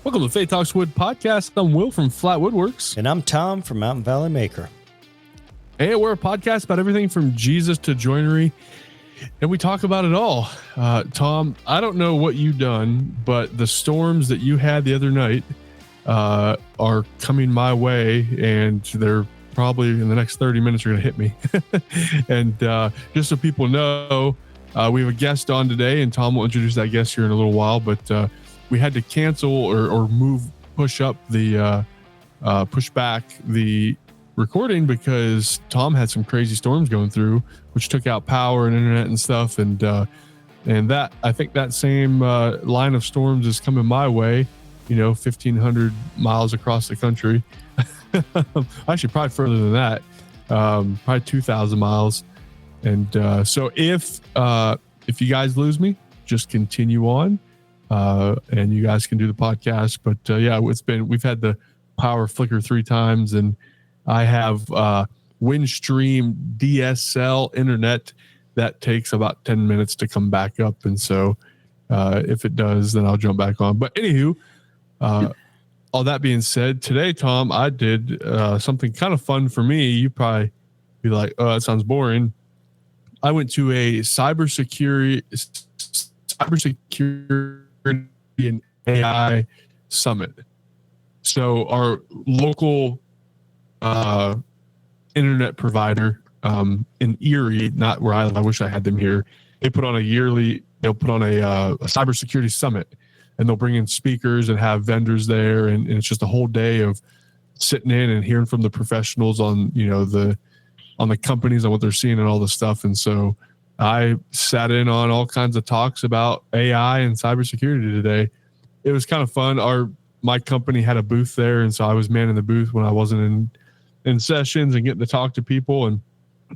Welcome to Faith Talks Wood Podcast. I'm Will from Flat Woodworks. And I'm Tom from Mountain Valley Maker. Hey, we're a podcast about everything from Jesus to joinery, and we talk about it all. Tom, I don't know what you've done, but the storms that you had the other night are coming my way, and they're probably in the next 30 minutes are going to hit me. And just so people know, we have a guest on today, and Tom will introduce that guest here in a little while, but we had to cancel or push back the recording because Tom had some crazy storms going through, which took out power and internet and stuff. And that, I think that same line of storms is coming my way, 1,500 miles across the country. Actually, probably further than that, probably 2,000 miles. And so if you guys lose me, just continue on. And you guys can do the podcast, but we've had the power flicker 3 times, and I have Windstream DSL internet that takes about 10 minutes to come back up. And so if it does, then I'll jump back on. But anywho, all that being said, today, Tom, I did something kind of fun for me. You probably be like, oh, that sounds boring. I went to a cybersecurity and AI summit. So our local internet provider in Erie, not where I live, I wish I had them here. They'll put on a cybersecurity summit, and they'll bring in speakers and have vendors there, and it's just a whole day of sitting in and hearing from the professionals on the companies and what they're seeing and all this stuff. And so I sat in on all kinds of talks about AI and cybersecurity today. It was kind of fun. My company had a booth there, and so I was manning the booth when I wasn't in sessions and getting to talk to people. And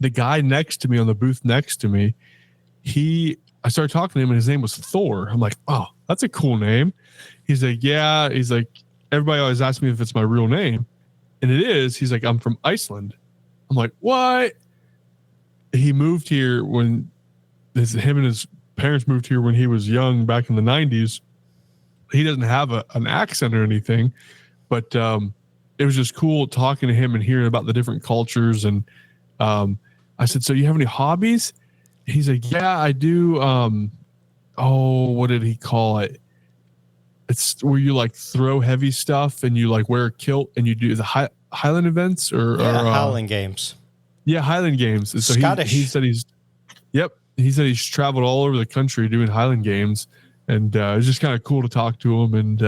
the guy next to me on the booth next to me, I started talking to him, and his name was Thor. I'm like, oh, that's a cool name. He's like, yeah. He's like, everybody always asks me if it's my real name, and it is. He's like, I'm from Iceland. I'm like, what? He moved here when him and his parents moved here when he was young back in the 90s. He doesn't have an accent or anything, but it was just cool talking to him and hearing about the different cultures. And I said, so you have any hobbies? He's like, yeah, I do. What did he call it? It's where you like throw heavy stuff and you like wear a kilt and you do the Highland events or Highland Games. Yeah, Highland Games. And so Scottish. He said he's traveled all over the country doing Highland Games, and it's just kind of cool to talk to him and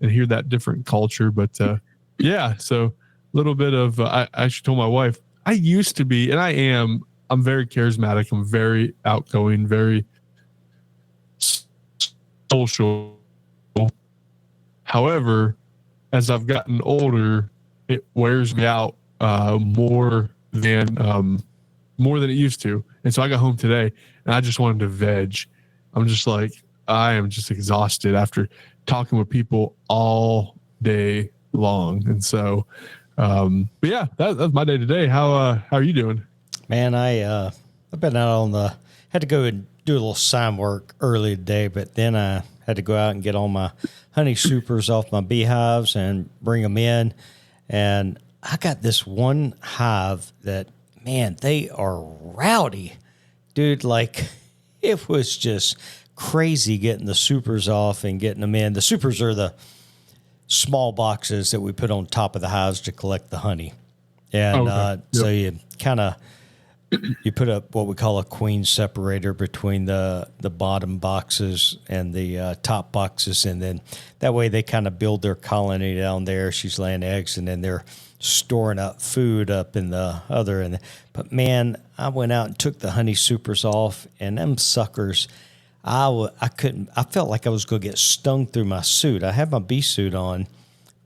hear that different culture. But so a little bit of I actually told my wife I used to be, and I'm very charismatic. I'm very outgoing, very social. However, as I've gotten older, it wears me out more than it used to. And so I got home today and I just wanted to veg. I'm just like, I am just exhausted after talking with people all day long. And so, but yeah, that's my day today. How are you doing? Man, I've been out had to go and do a little sign work early today, but then I had to go out and get all my honey supers off my beehives and bring them in. And I got this one hive that, man, they are rowdy, dude. Like, it was just crazy getting the supers off and getting them in. The supers are the small boxes that we put on top of the hives to collect the honey. And so you you put up what we call a queen separator between the bottom boxes and the top boxes. And then that way they kind of build their colony down there. She's laying eggs, and then they're storing up food up in the other. But man, I went out and took the honey supers off, and them suckers, I felt like I was going to get stung through my suit. I had my bee suit on,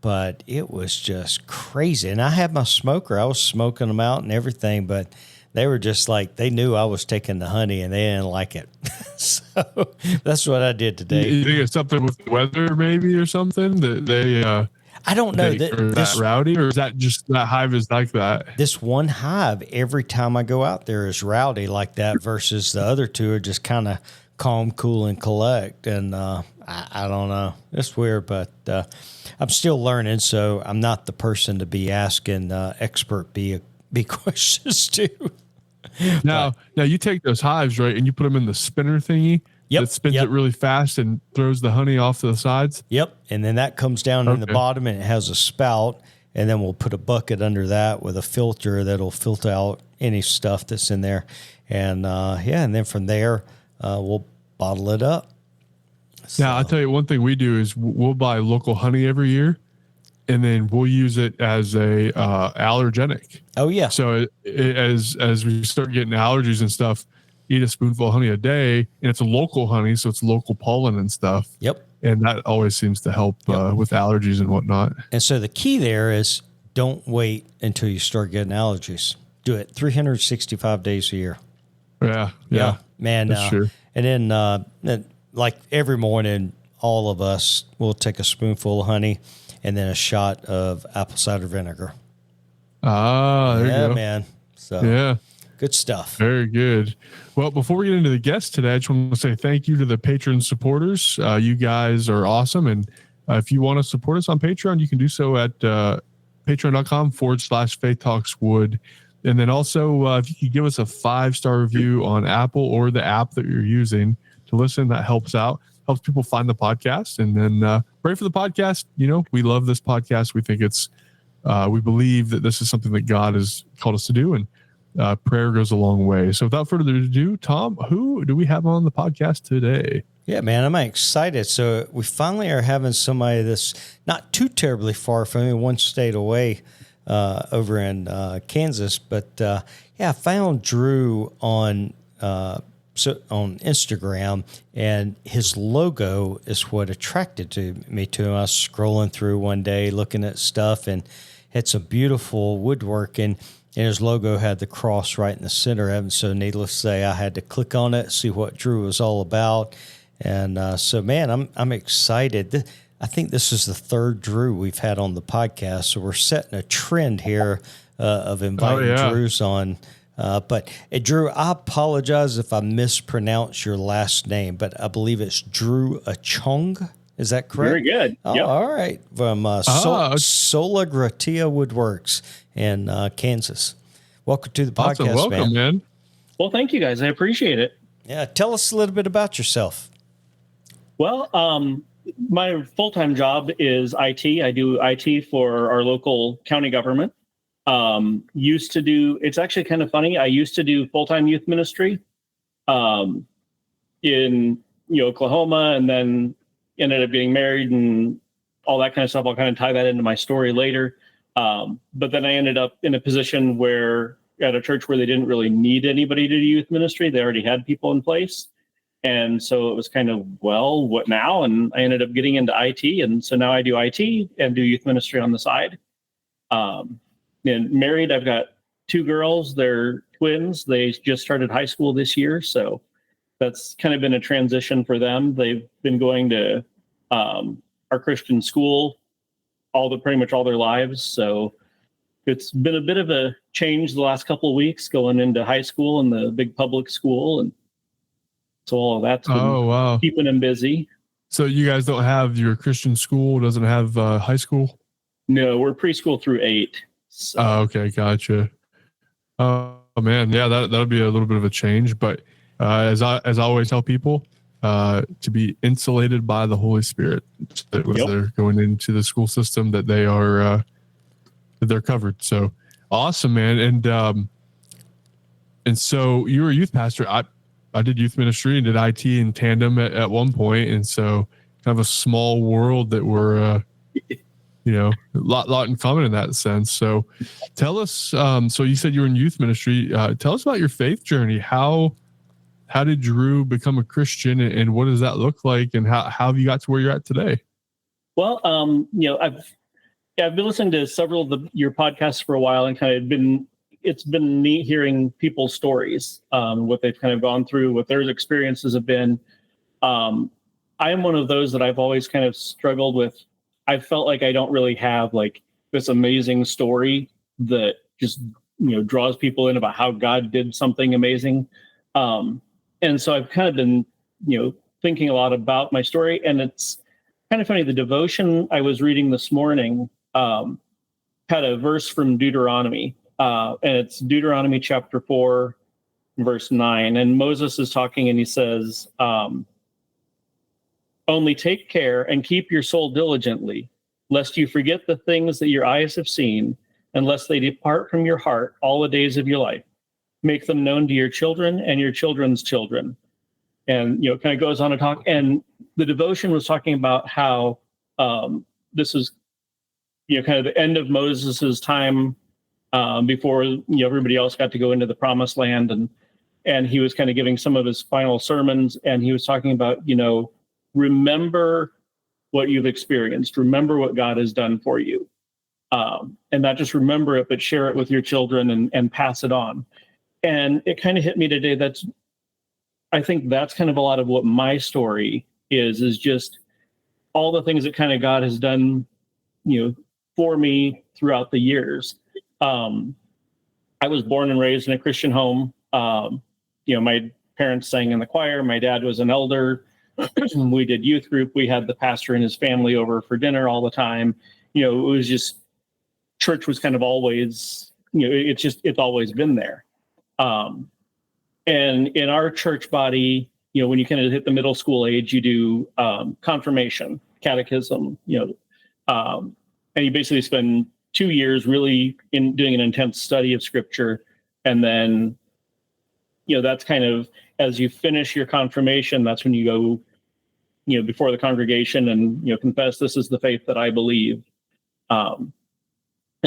but it was just crazy. And I had my smoker. I was smoking them out and everything, but they were just like, they knew I was taking the honey and they didn't like it. So that's what I did today. You think it's something with the weather maybe or something that they, I don't know. That rowdy, or is that just that hive is like that? This one hive, every time I go out there, is rowdy like that versus the other two are just kind of calm, cool, and collect. And I don't know. It's weird, but I'm still learning, so I'm not the person to be asking expert be questions to. Now you take those hives, right, and you put them in the spinner thingy. Yep. That spins it really fast and throws the honey off to the sides. Yep. And then that comes down in the bottom, and it has a spout. And then we'll put a bucket under that with a filter that'll filter out any stuff that's in there. And and then from there, we'll bottle it up. So. Now, I'll tell you one thing we do is we'll buy local honey every year, and then we'll use it as a allergenic. Oh, yeah. So as we start getting allergies and stuff, eat a spoonful of honey a day, and it's a local honey, so it's local pollen and stuff. Yep. And that always seems to help with allergies and whatnot. And so the key there is don't wait until you start getting allergies. Do it 365 days a year. Yeah. Man. That's true. And then like every morning, all of us will take a spoonful of honey and then a shot of apple cider vinegar. There you go. Man. So yeah. Good stuff. Very good. Well, before we get into the guests today, I just want to say thank you to the Patreon supporters. You guys are awesome. And if you want to support us on Patreon, you can do so at patreon.com/Faith Talks Wood. And then also, if you could give us a 5-star review on Apple or the app that you're using to listen, that helps out, helps people find the podcast. And then pray for the podcast. You know, we love this podcast. We think it's, we believe that this is something that God has called us to do. And prayer goes a long way. So without further ado, Tom, who do we have on the podcast today? Yeah, man, I'm excited. So we finally are having somebody that's not too terribly far from me, one state away over in Kansas. But I found Drew on Instagram, and his logo is what attracted me to him. I was scrolling through one day looking at stuff and had some beautiful woodworking. And his logo had the cross right in the center of it. So needless to say, I had to click on it, see what Drew was all about. And so, man, I'm excited. I think this is the third Drew we've had on the podcast. So we're setting a trend here of inviting Drews on. But Drew, I apologize if I mispronounce your last name, but I believe it's Drew Achong. Is that correct? Very good. Oh, yep. All right. From Sola Gratia Woodworks in Kansas. Welcome to the podcast, awesome. Welcome, man. Well, thank you guys. I appreciate it. Yeah. Tell us a little bit about yourself. Well, my full-time job is IT. I do IT for our local county government. It's actually kind of funny. I used to do full-time youth ministry in Oklahoma, and then ended up getting married and all that kind of stuff. I'll kind of tie that into my story later. But then I ended up in a position where at a church where they didn't really need anybody to do youth ministry. They already had people in place. And so it was kind of, well, what now? And I ended up getting into IT. And so now I do IT and do youth ministry on the side. And married, I've got 2 girls. They're twins. They just started high school this year. So that's kind of been a transition for them. They've been going to our Christian school pretty much all their lives. So it's been a bit of a change the last couple of weeks going into high school and the big public school. And so all of that's been keeping them busy. So you guys don't have your Christian school, doesn't have high school? No, we're preschool through 8. So. Okay. Gotcha. Oh man. Yeah, that'll be a little bit of a change, but as I always tell people, to be insulated by the Holy Spirit, that when they're going into the school system, that they are that they're covered. So awesome, man. And so you were a youth pastor. I did youth ministry and did IT in tandem at one point, and so kind of a small world that we're a lot in common in that sense. So tell us. So you said you were in youth ministry. Tell us about your faith journey. How did Drew become a Christian, and what does that look like, and how have you got to where you're at today? Well, I've been listening to several of your podcasts for a while, and it's been neat hearing people's stories, what they've kind of gone through, what their experiences have been. I am one of those that I've always kind of struggled with. I felt like I don't really have like this amazing story that just draws people in about how God did something amazing. And so I've kind of been thinking a lot about my story. And it's kind of funny. The devotion I was reading this morning had a verse from Deuteronomy, and it's Deuteronomy chapter 4, verse 9. And Moses is talking, and he says, only take care and keep your soul diligently, lest you forget the things that your eyes have seen, and lest they depart from your heart all the days of your life. Make them known to your children and your children's children. And, kind of goes on to talk. And the devotion was talking about how this is, kind of the end of Moses's time before, everybody else got to go into the promised land. And he was kind of giving some of his final sermons. And he was talking about, remember what you've experienced. Remember what God has done for you. And not just remember it, but share it with your children and pass it on. And it kind of hit me today. I think that's kind of a lot of what my story is just all the things that kind of God has done, for me throughout the years. I was born and raised in a Christian home. My parents sang in the choir. My dad was an elder. We did youth group. We had the pastor and his family over for dinner all the time. It was just, church was kind of always, it's always been there. And in our church body, when you kind of hit the middle school age, you do confirmation, catechism, and you basically spend 2 years really in doing an intense study of scripture. And then, that's kind of, as you finish your confirmation, that's when you go, before the congregation and, confess, this is the faith that I believe. And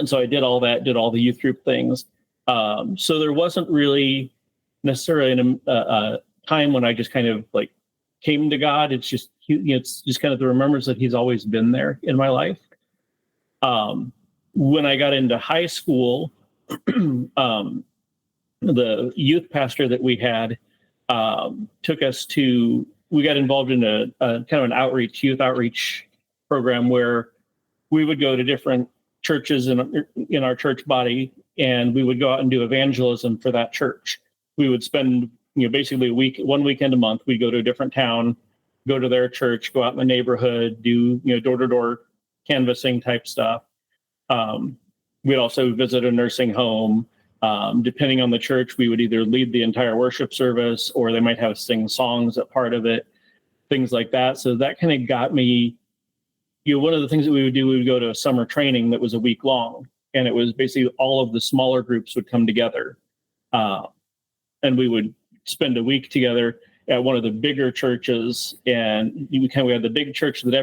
so I did all that, did all the youth group things. So there wasn't really necessarily a time when I just kind of like came to God. It's just, it's just kind of the remembrance that he's always been there in my life. When I got into high school, the youth pastor that we had took us to, we got involved in a kind of an youth outreach program where we would go to different churches in our church body, and we would go out and do evangelism for that church. We would spend, basically one weekend a month. We'd go to a different town, go to their church, go out in the neighborhood, do, door-to-door canvassing type stuff. We'd also visit a nursing home. Depending on the church, we would either lead the entire worship service, or they might have us sing songs at part of it, things like that. So that kind of got me, one of the things that we would do, we would go to a summer training that was a week long. And it was basically all of the smaller groups would come together. And we would spend a week together at one of the bigger churches. And we had the big church that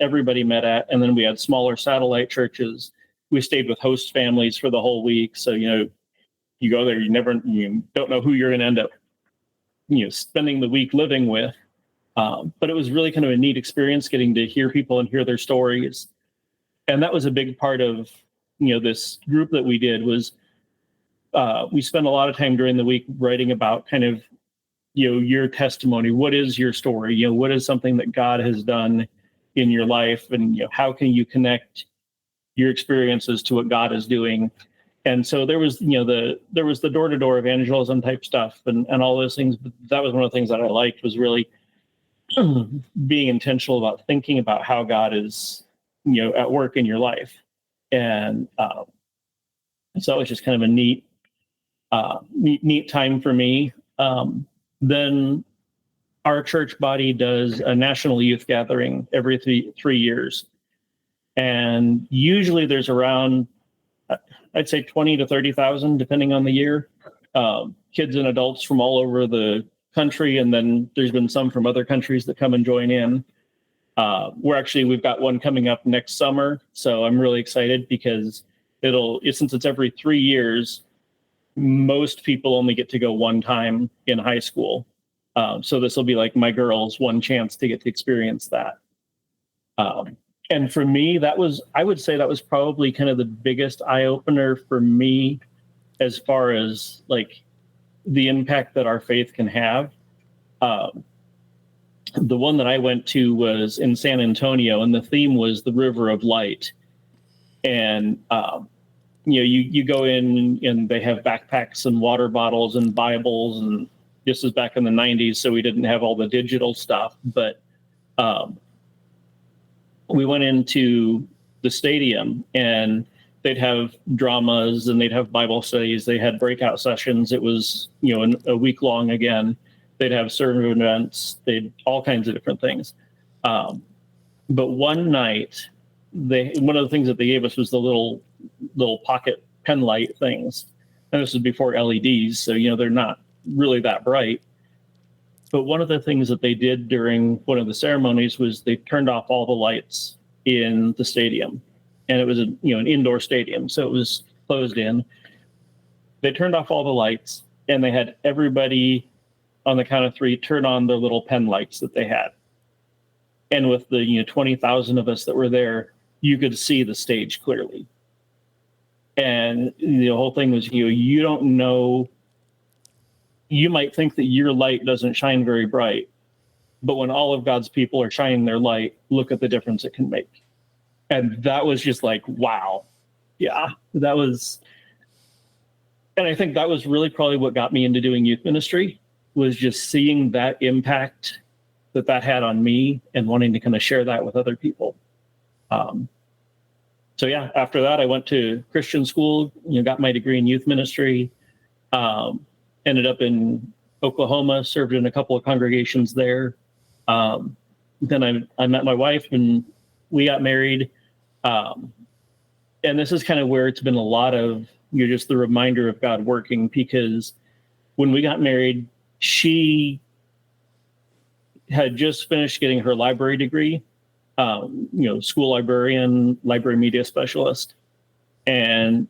everybody met at. And then we had smaller satellite churches. We stayed with host families for the whole week. So, you go there, you don't know who you're going to end up, spending the week living with. But it was really kind of a neat experience getting to hear people and hear their stories. And that was a big part of, this group that we did was we spent a lot of time during the week writing about kind of, your testimony. What is your story? What is something that God has done in your life? And, how can you connect your experiences to what God is doing? And so there was, there was the door-to-door evangelism type stuff and all those things. But that was one of the things that I liked, was really being intentional about thinking about how God is, at work in your life. And so it was just kind of a neat time for me. Then our church body does a national youth gathering every three years. And usually there's around, I'd say 20 to 30,000, depending on the year, kids and adults from all over the country. And then there's been some from other countries that come and join in. We've got one coming up next summer. So I'm really excited because since it's every 3 years, most people only get to go one time in high school. So this will be like my girls' one chance to get to experience that. And for me, I would say that was probably kind of the biggest eye opener for me as far as like the impact that our faith can have. The one that I went to was in San Antonio, and the theme was the River of Light. And, you go in and they have backpacks and water bottles and Bibles and this is back in the 90s, so we didn't have all the digital stuff, but we went into the stadium and they'd have dramas and they'd have Bible studies. They had breakout sessions. It was, a week long again. They'd have sermon events. They'd all kinds of different things. But one night, one of the things that they gave us was the little pocket pen light things. And this was before LEDs, so they're not really that bright. But one of the things that they did during one of the ceremonies was they turned off all the lights in the stadium. And it was an indoor stadium, so it was closed in. They turned off all the lights, and they had everybody on the count of 3 turn on their little pen lights that they had. And with the 20,000 of us that were there, you could see the stage clearly. And the whole thing was, you don't know. You might think that your light doesn't shine very bright, but when all of God's people are shining their light, look at the difference it can make. And that was just like, wow. Yeah, that was. And I think that was really probably what got me into doing youth ministry, was just seeing that impact that had on me and wanting to kind of share that with other people. So yeah, after that, I went to Christian school, got my degree in youth ministry, ended up in Oklahoma, served in a couple of congregations there. Then I met my wife and we got married. And this is kind of where it's been a lot of, just the reminder of God working, because when we got married, she had just finished getting her library degree, school librarian, library media specialist. And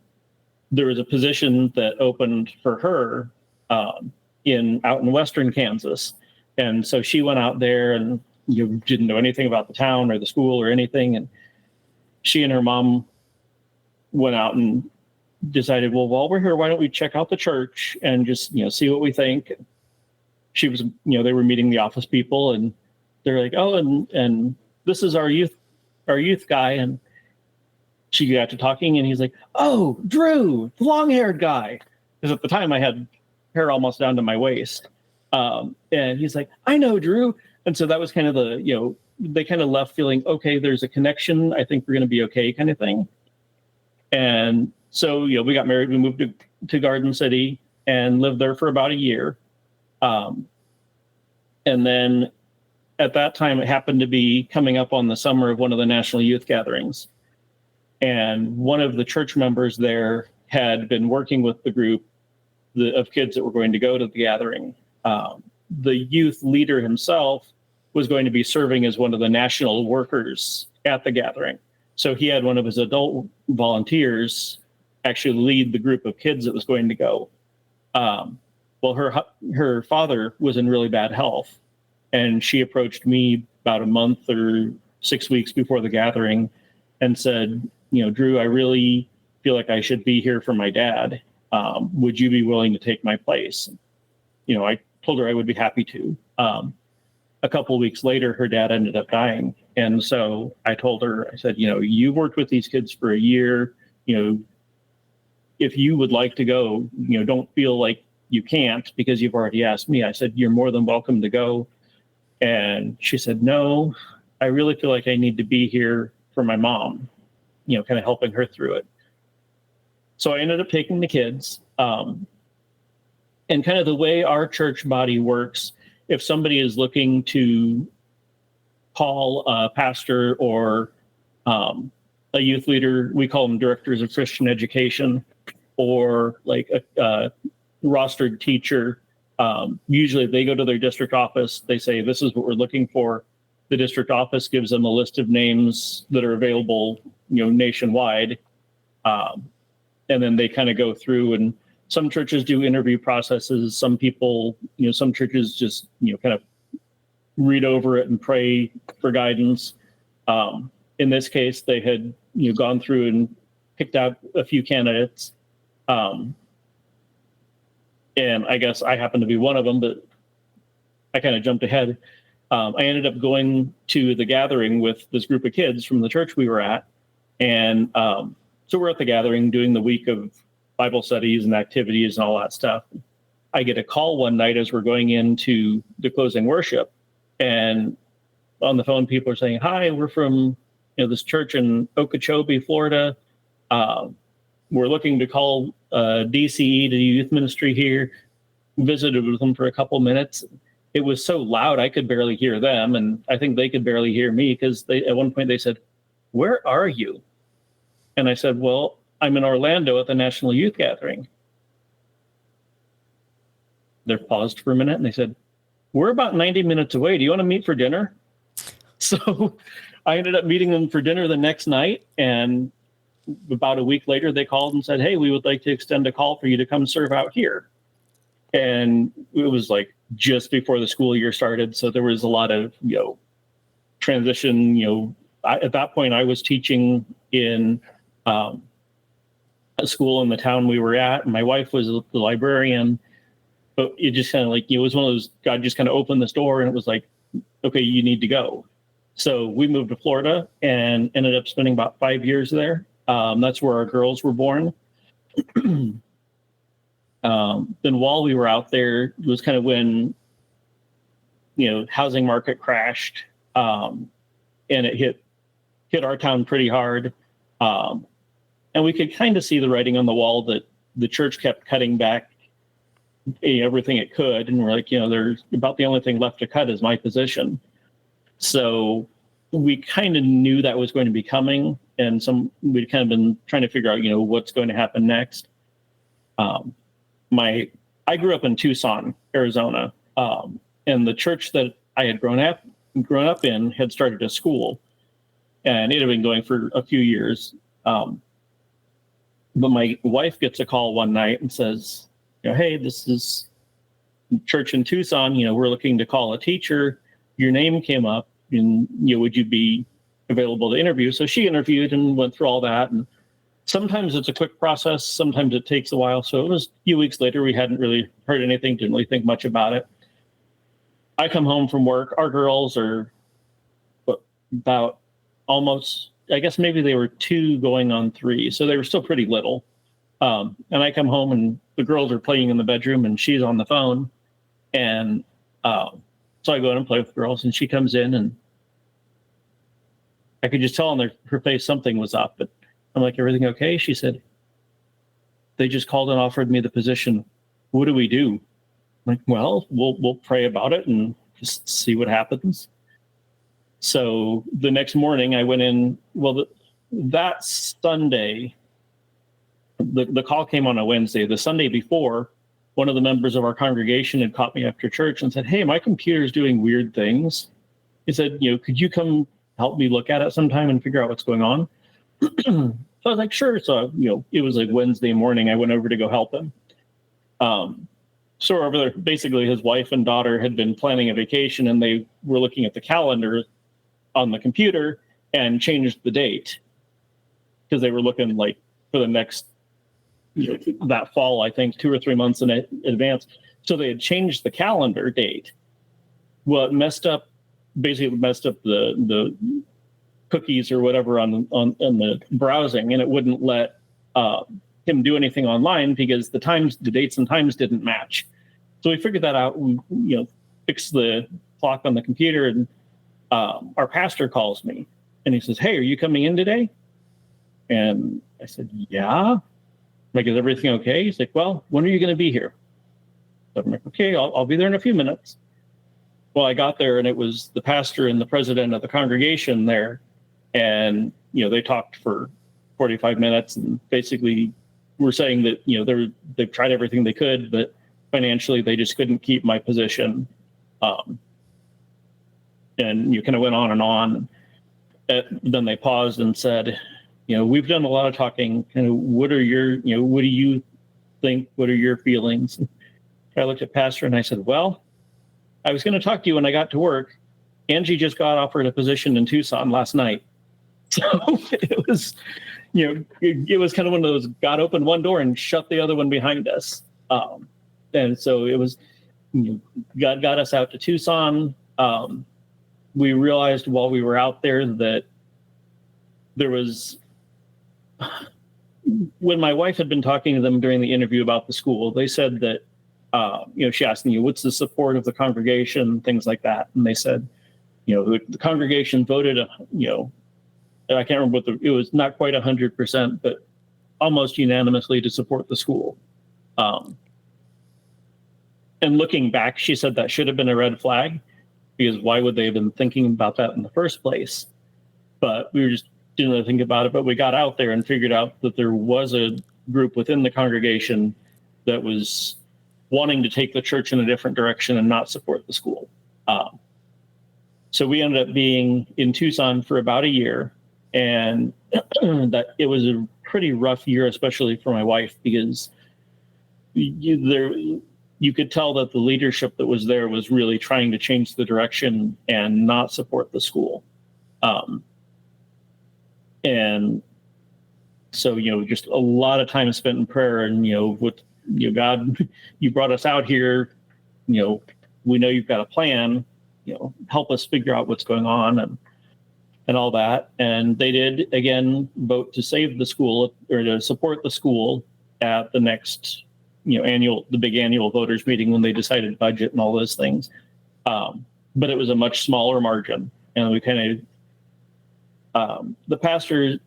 there was a position that opened for her out in Western Kansas. And so she went out there and didn't know anything about the town or the school or anything. And she and her mom went out and decided, well, while we're here, why don't we check out the church and just, see what we think. She was, they were meeting the office people and they're like, oh, and this is our youth guy. And she got to talking and he's like, oh, Drew, the long-haired guy. Because at the time I had hair almost down to my waist. And he's like, I know Drew. And so that was kind of they kind of left feeling, okay, there's a connection. I think we're going to be okay, kind of thing. And so, we got married. We moved to Garden City and lived there for about a year. And then at that time, it happened to be coming up on the summer of one of the national youth gatherings. And one of the church members there had been working with the group of kids that were going to go to the gathering. The youth leader himself was going to be serving as one of the national workers at the gathering. So he had one of his adult volunteers actually lead the group of kids that was going to go. Well, her father was in really bad health, and she approached me about a month or 6 weeks before the gathering and said, Drew, I really feel like I should be here for my dad. Would you be willing to take my place? I told her I would be happy to. A couple of weeks later, her dad ended up dying. And so I told her, I said, you've worked with these kids for a year. If you would like to go, don't feel like you can't because you've already asked me. I said, you're more than welcome to go. And she said, no, I really feel like I need to be here for my mom, kind of helping her through it. So I ended up taking the kids. And kind of the way our church body works, if somebody is looking to call a pastor or a youth leader, we call them directors of Christian education, or like a rostered teacher. Usually they go to their district office. They say, this is what we're looking for. The district office gives them a list of names that are available, nationwide. And then they kind of go through, and some churches do interview processes. Some people, some churches just, kind of read over it and pray for guidance. In this case, they had, gone through and picked out a few candidates. And I guess I happened to be one of them, but I kind of jumped ahead. I ended up going to the gathering with this group of kids from the church we were at. And so we're at the gathering doing the week of Bible studies and activities and all that stuff. I get a call one night as we're going into the closing worship, and on the phone, people are saying, "Hi, we're from this church in Okeechobee, Florida. We're looking to call DCE to youth ministry here." Visited with them for a couple minutes. It was so loud I could barely hear them, and I think they could barely hear me, because at one point they said, "Where are you?" And I said, "Well, I'm in Orlando at the National Youth Gathering." They paused for a minute and they said, "We're about 90 minutes away. Do you want to meet for dinner?" So I ended up meeting them for dinner the next night, and about a week later they called and said, "Hey, we would like to extend a call for you to come serve out here." And it was like just before the school year started, so there was a lot of transition. At that point I was teaching in a school in the town we were at, and my wife was the librarian. But it just kind of it was one of those, God just kind of opened this door and it was like, okay, you need to go. So we moved to Florida and ended up spending about 5 years there. That's where our girls were born. Then while we were out there, it was kind of when, housing market crashed, and it hit our town pretty hard. And we could kind of see the writing on the wall that the church kept cutting back everything it could. And we're like, there's about the only thing left to cut is my position. So we kind of knew that was going to be coming. And we'd kind of been trying to figure out, what's going to happen next. I grew up in Tucson, Arizona, and the church that I had grown up in had started a school, and it had been going for a few years. But my wife gets a call one night and says, "Hey, this is church in Tucson. We're looking to call a teacher. Your name came up, and would you be available to interview?" So she interviewed and went through all that, and sometimes it's a quick process, sometimes it takes a while. So it was a few weeks later. We hadn't really heard anything, didn't really think much about it. I come home from work. Our girls are about almost, I guess maybe they were 2 going on 3. So they were still pretty little. And I come home and the girls are playing in the bedroom and she's on the phone. And so I go in and play with the girls, and she comes in, and I could just tell on her face something was up. But I'm like, "Everything okay?" She said, "They just called and offered me the position. What do we do?" I'm like, "Well, we'll pray about it and just see what happens." So the next morning I went in. Well, that Sunday, the call came on a Wednesday. The Sunday before, one of the members of our congregation had caught me after church and said, "Hey, my computer's doing weird things." He said, "Could you come help me look at it sometime and figure out what's going on?" So I was like, "Sure." So, it was like Wednesday morning. I went over to go help him. So over there, basically his wife and daughter had been planning a vacation, and they were looking at the calendar on the computer and changed the date, because they were looking for the next, that fall, I think 2 or 3 months in advance. So they had changed the calendar date. Well, it messed up the cookies or whatever on the browsing, and it wouldn't let him do anything online because the dates and times didn't match. So we figured that out. We fixed the clock on the computer, and our pastor calls me and he says, "Hey, are you coming in today?" And I said, "Yeah." Like, "Is everything okay?" He's like, "Well, when are you going to be here?" So I'm like, "Okay, I'll be there in a few minutes." Well, I got there and it was the pastor and the president of the congregation there. And, they talked for 45 minutes and basically were saying that, they've tried everything they could, but financially they just couldn't keep my position. And you kind of went on and on. Then they paused and said, "We've done a lot of talking. Kind of, what do you think? What are your feelings?" I looked at pastor and I said, "Well, I was going to talk to you when I got to work. Angie just got offered a position in Tucson last night." So it was, it was kind of one of those, God opened one door and shut the other one behind us. And so it was, God got us out to Tucson. We realized while we were out there that there was, when my wife had been talking to them during the interview about the school, they said that She asked me, what's the support of the congregation, things like that. And they said, the congregation voted, I can't remember it was not quite 100%, but almost unanimously to support the school. And looking back, she said that should have been a red flag, because why would they have been thinking about that in the first place? But we just didn't really think about it. But we got out there and figured out that there was a group within the congregation that was wanting to take the church in a different direction and not support the school. So we ended up being in Tucson for about a year, and that it was a pretty rough year, especially for my wife, because you could tell that the leadership that was there was really trying to change the direction and not support the school. And so, just a lot of time spent in prayer, and, with, God, you brought us out here, we know you've got a plan, help us figure out what's going on and all that. And they did, again, vote to save the school, or to support the school at the next, the big annual voters meeting, when they decided budget and all those things. But it was a much smaller margin. And we kind of, the pastor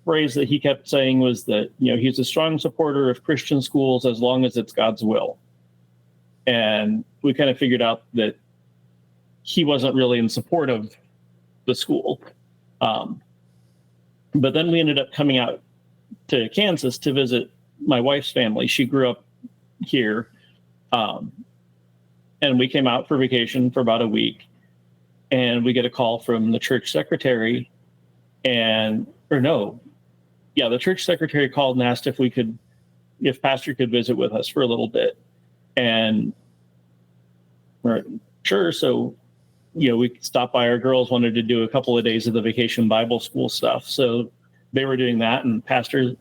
phrase that he kept saying was that, he's a strong supporter of Christian schools as long as it's God's will. And we kind of figured out that he wasn't really in support of the school. But then we ended up coming out to Kansas to visit my wife's family. She grew up here. And we came out for vacation for about a week, and we get a call from the church secretary, the church secretary called and asked if pastor could visit with us for a little bit. And we're like, sure. So, we stopped by. Our girls wanted to do a couple of days of the vacation Bible school stuff. So they were doing that, and pastor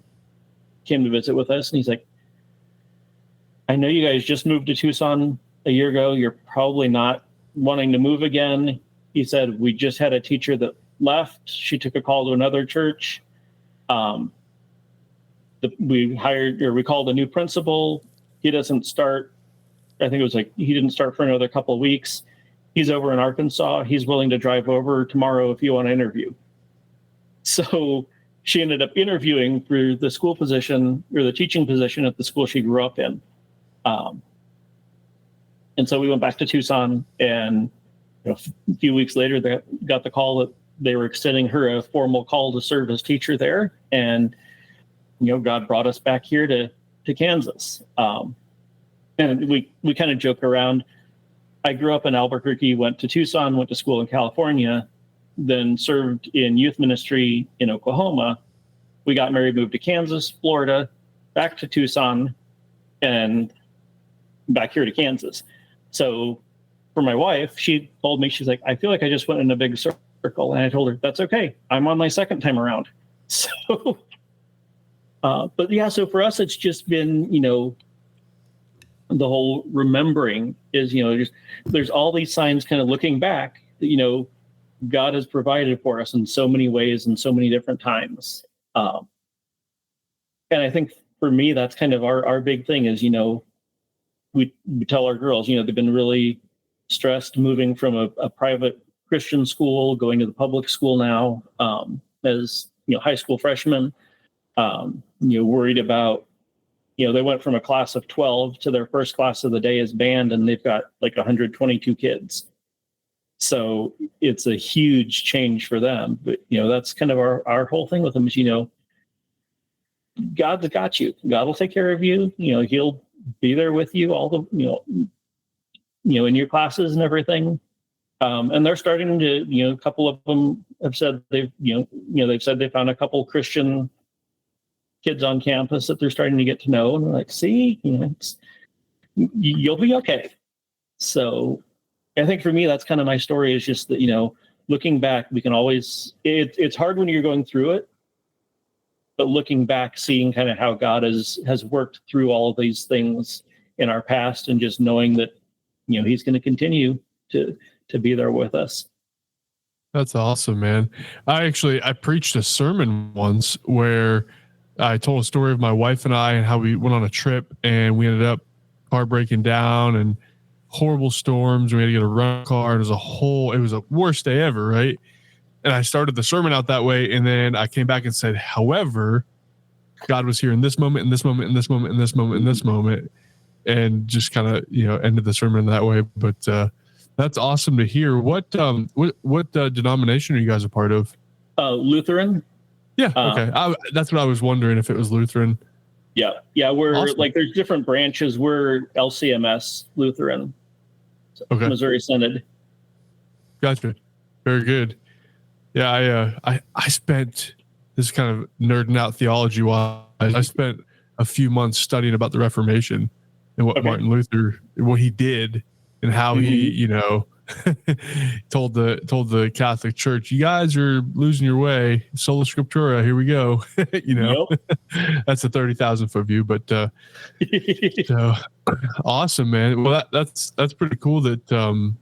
came to visit with us, and he's like, I know you guys just moved to Tucson a year ago. You're probably not wanting to move again. He said, we just had a teacher that left. She took a call to another church. We called a new principal. He doesn't start. I think it was he didn't start for another couple of weeks. He's over in Arkansas. He's willing to drive over tomorrow if you want to interview. So she ended up interviewing for the school position, or the teaching position, at the school she grew up in. And so we went back to Tucson, and a few weeks later, they got the call that they were extending her a formal call to serve as teacher there. And, God brought us back here to Kansas. And we kind of joke around. I grew up in Albuquerque, went to Tucson, went to school in California, then served in youth ministry in Oklahoma. We got married, moved to Kansas, Florida, back to Tucson, and back here to Kansas. So for my wife, she told me, she's like, I feel like I just went in a big circle. And I told her, that's okay. I'm on my second time around. So, but yeah, so for us, it's just been, the whole remembering is, just there's all these signs kind of looking back that, God has provided for us in so many ways and so many different times. And I think for me, that's kind of our big thing is, we tell our girls, they've been really stressed moving from a private Christian school, going to the public school now, as, high school freshmen, worried about, they went from a class of 12 to their first class of the day as band, and they've got 122 kids. So it's a huge change for them. But, that's kind of our whole thing with them is, God's got you. God will take care of you. He'll be there with you all the, in your classes and everything. And they're starting to, a couple of them have said they've said they found a couple Christian kids on campus that they're starting to get to know, and they're like, see, you'll be okay. So I think for me, that's kind of my story, is just that, looking back, we can always, it's hard when you're going through it, but looking back, seeing kind of how God has worked through all of these things in our past, and just knowing that, he's going to continue to be there with us. That's awesome, man. I preached a sermon once where I told a story of my wife and I and how we went on a trip, and we ended up car breaking down and horrible storms. We had to get a rental car. It was a worst day ever, right? And I started the sermon out that way, and then I came back and said, however, God was here in this moment, in this moment, in this moment, in this moment, in this moment, and just kind of, ended the sermon that way. But that's awesome to hear. What denomination are you guys a part of? Lutheran. Yeah. Okay. That's what I was wondering, if it was Lutheran. Yeah. We're awesome. Like, there's different branches. We're LCMS Lutheran. Okay. Missouri Synod. Gotcha. Very good. Yeah. I spent, this is kind of nerding out theology wise. I spent a few months studying about the Reformation and what Martin Luther, what he did, and how he, told the Catholic Church, you guys are losing your way. Sola Scriptura, here we go. That's a 30,000 foot view, but so awesome, man. Well, that's pretty cool that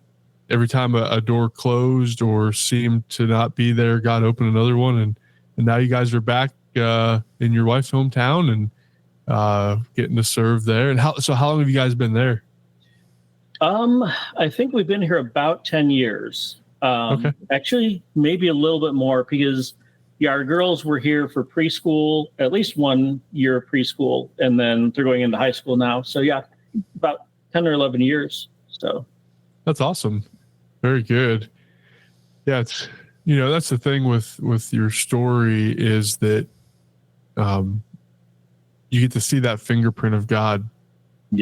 every time a door closed or seemed to not be there, God opened another one, and now you guys are back in your wife's hometown and getting to serve there. And how long have you guys been there? I think we've been here about 10 years. Okay. Actually, maybe a little bit more, because our girls were here for preschool, at least 1 year of preschool, and then they're going into high school now. So yeah, about 10 or 11 years. So that's awesome. Very good. Yeah, it's that's the thing with your story, is that you get to see that fingerprint of God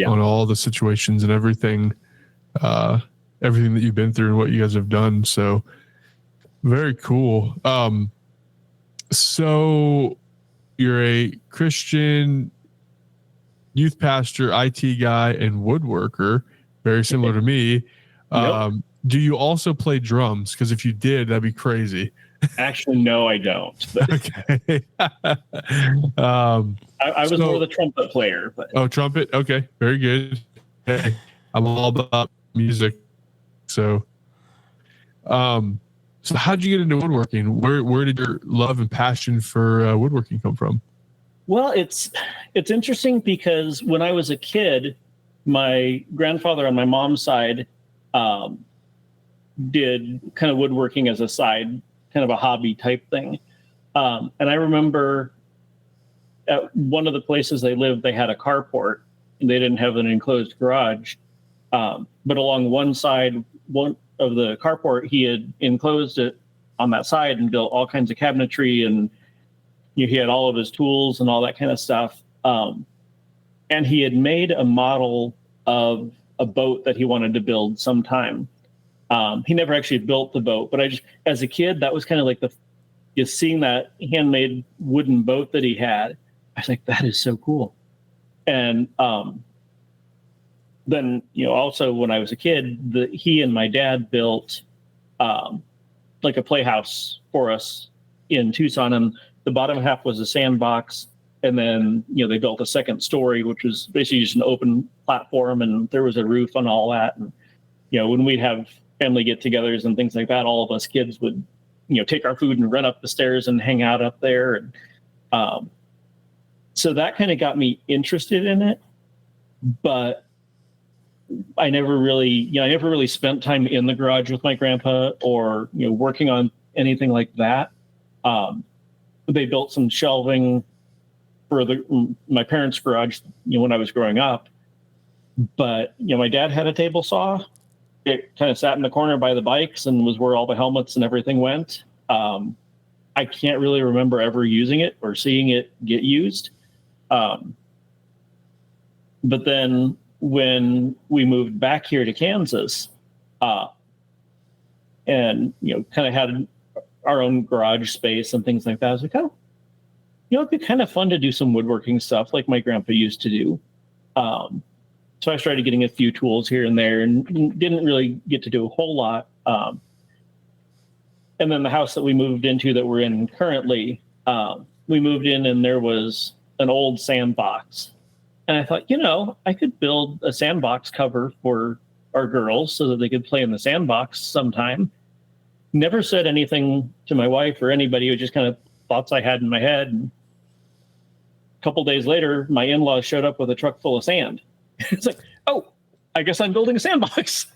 on all the situations and everything that you've been through and what you guys have done. So very cool. So you're a Christian youth pastor, IT guy, and woodworker, very similar to me. Do you also play drums? Because if you did, that'd be crazy. Actually, no, I don't. But okay. I was more the trumpet player. But. Oh, trumpet. Okay. Very good. Hey, I'm all about music. So how'd you get into woodworking? Where did your love and passion for woodworking come from? Well, it's interesting, because when I was a kid, my grandfather on my mom's side did kind of woodworking as a side, kind of a hobby type thing. And I remember at one of the places they lived, they had a carport, and they didn't have an enclosed garage. But along one side, one of the carport, he had enclosed it on that side and built all kinds of cabinetry, and he had all of his tools and all that kind of stuff. And he had made a model of a boat that he wanted to build sometime. He never actually built the boat, but as a kid, that was kind of like just seeing that handmade wooden boat that he had. I was like, that is so cool. And then, also when I was a kid, he and my dad built like a playhouse for us in Tucson, and the bottom half was a sandbox. And then, they built a second story, which was basically just an open platform, and there was a roof on all that. And, when we'd have family get-togethers and things like that, all of us kids would, take our food and run up the stairs and hang out up there. And so that kind of got me interested in it. But I never really spent time in the garage with my grandpa or, working on anything like that. They built some shelving for my parents' garage, when I was growing up. But, my dad had a table saw. It kind of sat in the corner by the bikes and was where all the helmets and everything went. I can't really remember ever using it or seeing it get used. But then when we moved back here to Kansas, and, kind of had our own garage space and things like that, I was like, oh, it'd be kind of fun to do some woodworking stuff like my grandpa used to do. So I started getting a few tools here and there, and didn't really get to do a whole lot. And then the house that we moved into that we're in currently, we moved in and there was an old sandbox. And I thought, I could build a sandbox cover for our girls so that they could play in the sandbox sometime. Never said anything to my wife or anybody. It was just kind of thoughts I had in my head. And a couple days later, my in-laws showed up with a truck full of sand. It's like, oh, I guess I'm building a sandbox.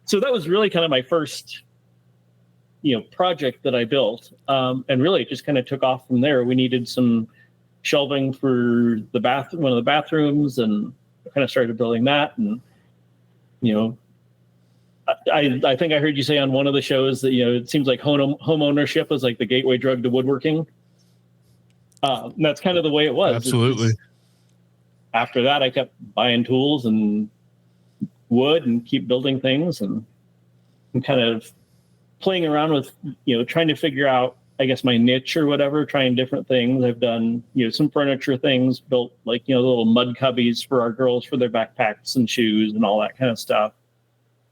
So that was really kind of my first, project that I built. And really it just kind of took off from there. We needed some shelving for one of the bathrooms, and I kind of started building that. And, I think I heard you say on one of the shows that, it seems like home ownership was like the gateway drug to woodworking. And that's kind of the way it was. Absolutely. After that, I kept buying tools and wood and keep building things, and kind of playing around with, trying to figure out, I guess, my niche or whatever, trying different things. I've done, some furniture things, built like, little mud cubbies for our girls for their backpacks and shoes and all that kind of stuff.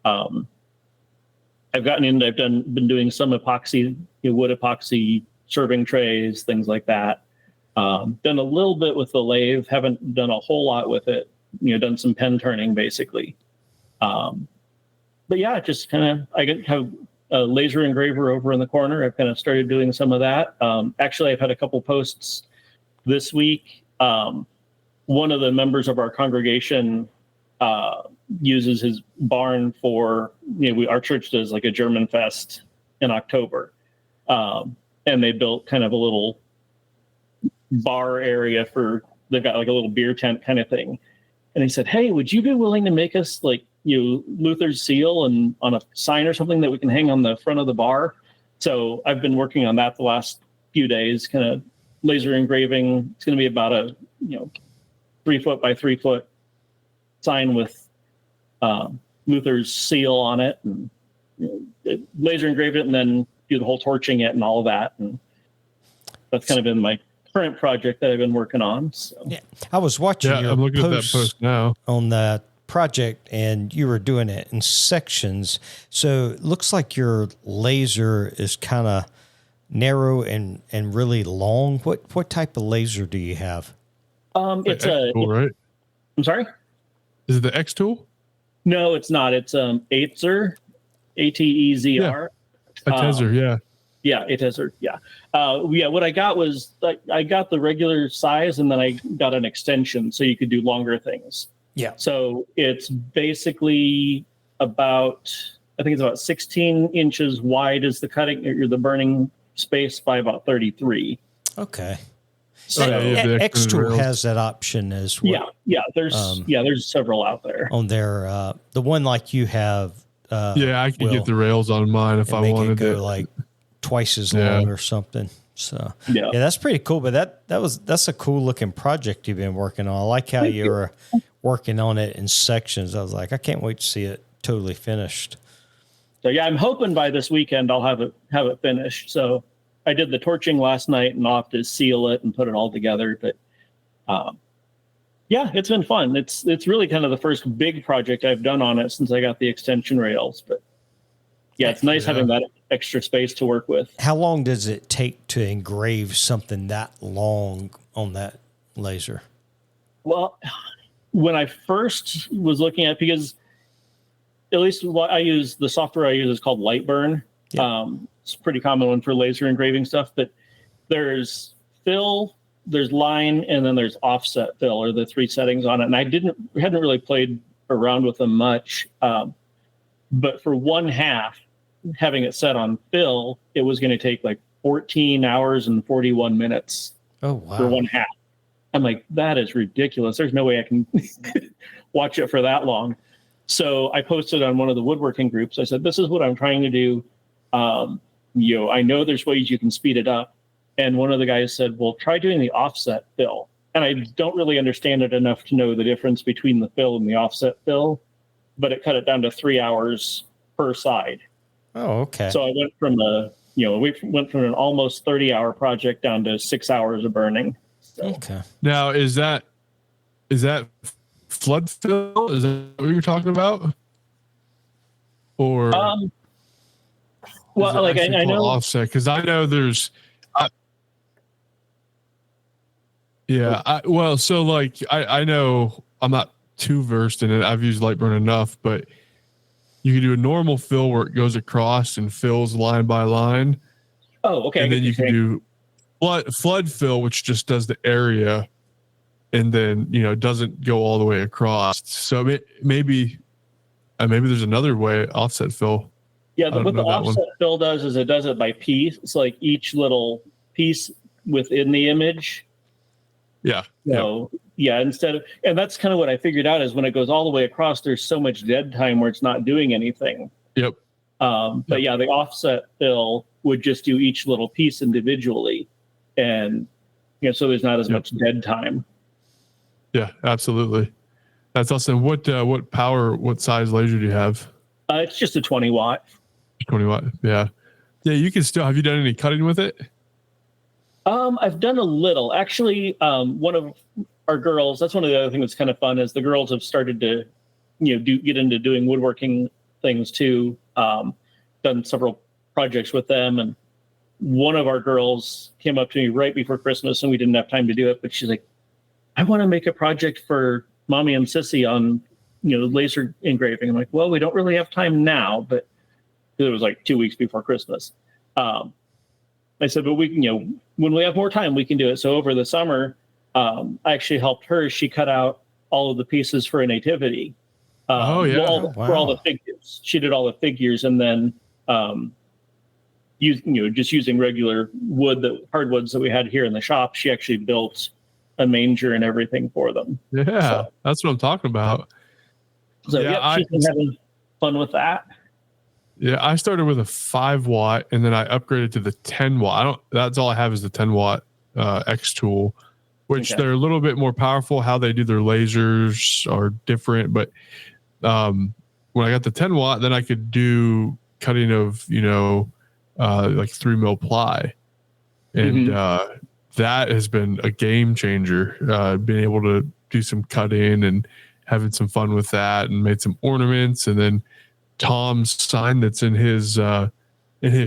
I've been doing some epoxy, wood epoxy serving trays, things like that. Done a little bit with the lathe, haven't done a whole lot with it, done some pen turning basically. But yeah, just kind of, have a laser engraver over in the corner. I've kind of started doing some of that. Actually, I've had a couple posts this week. One of the members of our congregation uses his barn for, our church does like a German fest in October. And they built kind of a little bar area they've got like a little beer tent kind of thing. And he said, hey, would you be willing to make us like, Luther's seal and on a sign or something that we can hang on the front of the bar? So I've been working on that the last few days, kind of laser engraving. It's going to be about a 3 foot by 3 foot sign with Luther's seal on it, and laser engrave it, and then do the whole torching it and all of that. And that's kind of been my current project that I've been working on. So yeah, I was watching your I'm looking at that posts post now on that project, and you were doing it in sections. So it looks like your laser is kind of narrow and really long. What type of laser do you have? It's tool, right? I'm sorry? Is it the X tool? No, it's not. It's Aether, ATEZR. Aether, yeah. Yeah, Aether, yeah. What I got was I got the regular size, and then I got an extension so you could do longer things. Yeah. So it's basically about 16 inches wide is the cutting or the burning space by about 33. Okay. So X Tool has that option as well. Yeah. There's several out there on there. The one like you have. I can get the rails on mine if I wanted to it. Go like twice as long or something. So yeah, that's pretty cool. But that's a cool looking project you've been working on. I like how you were working on it in sections. I was like, I can't wait to see it totally finished. So yeah, I'm hoping by this weekend I'll have it finished. So I did the torching last night, and I'll have to seal it and put it all together. But yeah, it's been fun. It's really kind of the first big project I've done on it since I got the extension rails. But yeah, it's nice having that extra space to work with. How long does it take to engrave something that long on that laser? Well, when I first was looking at, because at least what I use, the software I use is called Lightburn. Yeah. It's a pretty common one for laser engraving stuff, but there's fill, there's line, and then there's offset fill are the three settings on it. And I hadn't really played around with them much. But for one half, having it set on fill, it was going to take like 14 hours and 41 minutes for one half. I'm like, that is ridiculous. There's no way I can watch it for that long. So I posted on one of the woodworking groups. I said, this is what I'm trying to do. I know there's ways you can speed it up. And one of the guys said, well, try doing the offset fill. And I don't really understand it enough to know the difference between the fill and the offset fill, but it cut it down to 3 hours per side. Oh, okay. So I went from we went from an almost 30-hour project down to 6 hours of burning. So. Okay. Now, is that flood fill? Is that what you're talking about? Or well, like I know offset, because I know there's I know I'm not too versed in it. I've used Lightburn enough, but you can do a normal fill where it goes across and fills line by line. Oh, okay. And then you can do flood fill, which just does the area and then, it doesn't go all the way across. So maybe there's another way offset fill. Yeah, what the offset fill does is it does it by piece. It's like each little piece within the image. Yeah. So instead of, and that's kind of what I figured out is when it goes all the way across, there's so much dead time where it's not doing anything. Yep. But yeah, the offset fill would just do each little piece individually, and so there's not as much dead time. Yeah, absolutely. That's awesome. What size laser do you have? It's just a 20 watt. 20 watt. Yeah. Yeah. You can still, have you done any cutting with it? I've done a little. Actually, one of our girls, that's one of the other things that's kind of fun is the girls have started to, get into doing woodworking things too. Done several projects with them. And one of our girls came up to me right before Christmas and we didn't have time to do it, but she's like, I want to make a project for Mommy and Sissy on, laser engraving. I'm like, well, we don't really have time now, but it was like 2 weeks before Christmas. I said, but we can, when we have more time, we can do it. So over the summer, I actually helped her. She cut out all of the pieces for a nativity. For all the figures. She did all the figures, and then just using regular wood, the hardwoods that we had here in the shop, she actually built a manger and everything for them. Yeah, that's what I'm talking about. So she's been having fun with that. Yeah, I started with a 5 watt and then I upgraded to the 10 watt. That's all I have is the 10 watt X tool, which they're a little bit more powerful. How they do their lasers are different, but when I got the 10 watt, then I could do cutting of, like 3 mil ply. And that has been a game changer. Being able to do some cutting and having some fun with that, and made some ornaments. And then Tom's sign that's in his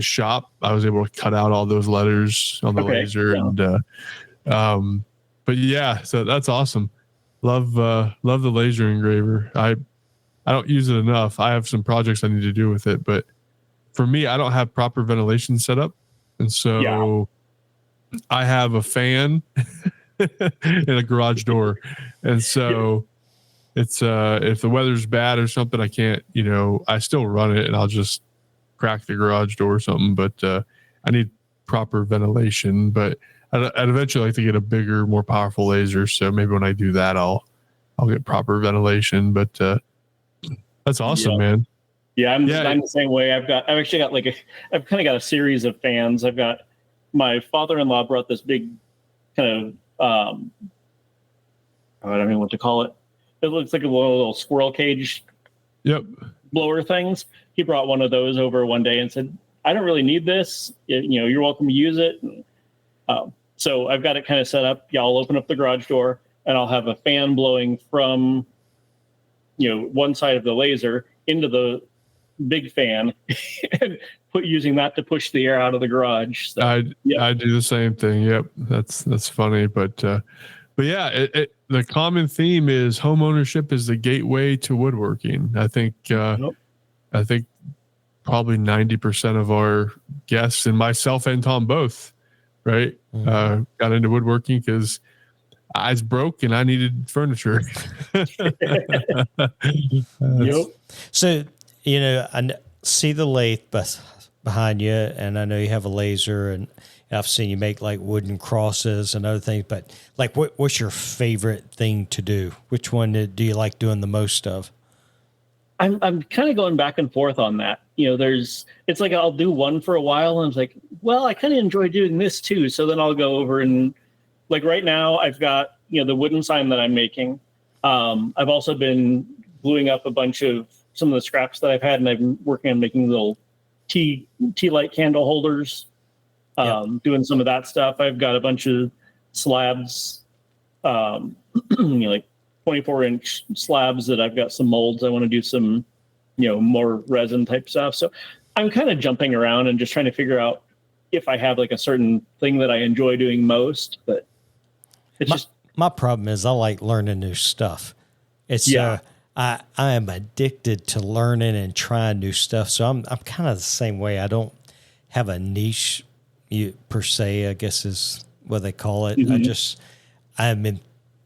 shop, I was able to cut out all those letters on the laser. Yeah. And but yeah, so that's awesome. Love the laser engraver. I don't use it enough. I have some projects I need to do with it, but for me, I don't have proper ventilation set up, and so I have a fan and a garage door, and so it's if the weather's bad or something, I can't, I still run it and I'll just crack the garage door or something, but I need proper ventilation. But I'd eventually like to get a bigger, more powerful laser, so maybe when I do that, I'll get proper ventilation. But that's awesome, man. Yeah, I'm the same way. I've actually got I've kind of got a series of fans. I've got, my father-in-law brought this big kind of I don't know what to call it. It looks like a little squirrel cage blower things. He brought one of those over one day and said, I don't really need this. You're welcome to use it. So I've got it kind of set up. Yeah, I'll open up the garage door and I'll have a fan blowing from, one side of the laser into the big fan and using that to push the air out of the garage. So, I do the same thing. Yep. That's funny. But yeah, the common theme is home ownership is the gateway to woodworking. I think probably 90% of our guests, and myself and Tom both, right, got into woodworking because I was broke and I needed furniture. So, I see the lathe behind you, and I know you have a laser, and I've seen you make like wooden crosses and other things, but like what's your favorite thing to do? Which one do you like doing the most of? I'm kind of going back and forth on that. It's like I'll do one for a while and it's like, well, I kind of enjoy doing this too. So then I'll go over and, like, right now I've got, the wooden sign that I'm making. I've also been gluing up a bunch of some of the scraps that I've had, and I've been working on making little tea light candle holders. Doing some of that stuff. I've got a bunch of slabs, like 24-inch slabs that I've got some molds. I want to do some, more resin type stuff. So I'm kind of jumping around and just trying to figure out if I have like a certain thing that I enjoy doing most. But it's my problem is I like learning new stuff. It's I am addicted to learning and trying new stuff. So I'm kind of the same way. I don't have a niche per se, I guess is what they call it. I'm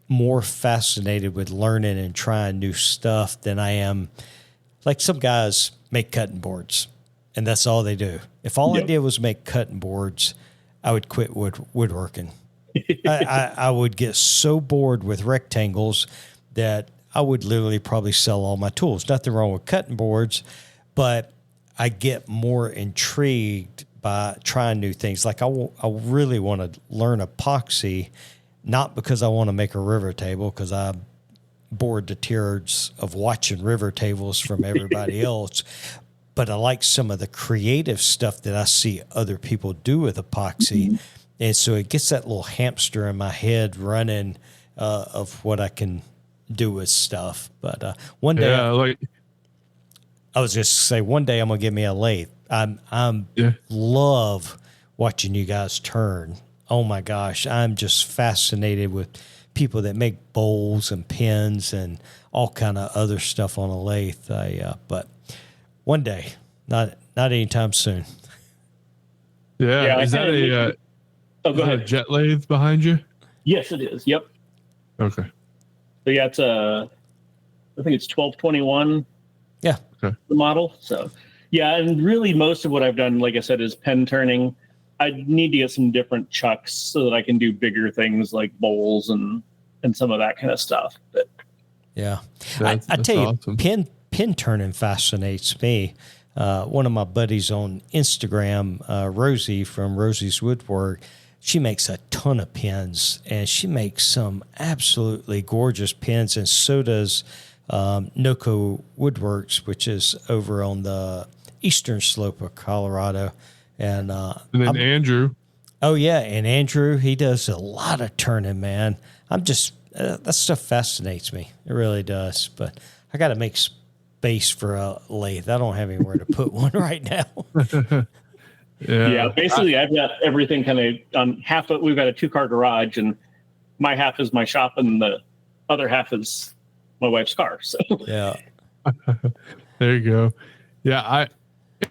more fascinated with learning and trying new stuff than I am. Like some guys make cutting boards, and that's all they do. If all I did was make cutting boards, I would quit woodworking. I would get so bored with rectangles that I would literally probably sell all my tools. Nothing wrong with cutting boards, but I get more intrigued by trying new things. Like I really want to learn epoxy, not because I want to make a river table, because I'm bored to tears of watching river tables from everybody else. But I like some of the creative stuff that I see other people do with epoxy. And so it gets that little hamster in my head running of what I can do with stuff. But one day, I was just say one day I'm gonna get me a lathe. I'm love watching you guys turn. Oh my gosh, I'm just fascinated with people that make bowls and pins and all kind of other stuff on a lathe. But one day, not anytime soon. Yeah, is that a jet lathe behind you? Yes, it is. Yep. Okay. So yeah, it's I think it's 1221. Yeah. Okay. The model. So yeah, and really most of what I've done, like I said, is pen turning. I need to get some different chucks so that I can do bigger things like bowls and some of that kind of stuff. But yeah, that's I tell you, awesome. Pin turning fascinates me. One of my buddies on Instagram, Rosie from Rosie's Woodwork, she makes a ton of pins, and she makes some absolutely gorgeous pins, and so does Noco Woodworks, which is over on the eastern slope of Colorado. And then Andrew. Oh, yeah, and Andrew, he does a lot of turning, man. I'm just, that stuff fascinates me. It really does. But I got to make space for a lathe. I don't have anywhere to put one right now. Yeah, basically, I've got everything kind of on half of. We've got a 2-car garage, and my half is my shop, and the other half is my wife's car. So yeah, there you go. Yeah,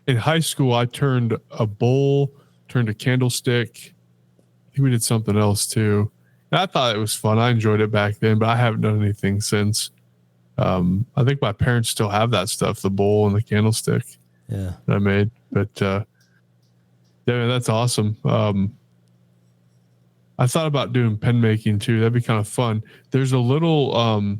in high school I turned a bowl, turned a candlestick. I think we did something else too. And I thought it was fun. I enjoyed it back then, but I haven't done anything since. I think my parents still have that stuff, the bowl and the candlestick that I made. But yeah, that's awesome. I thought about doing pen making too. That'd be kind of fun. There's a little,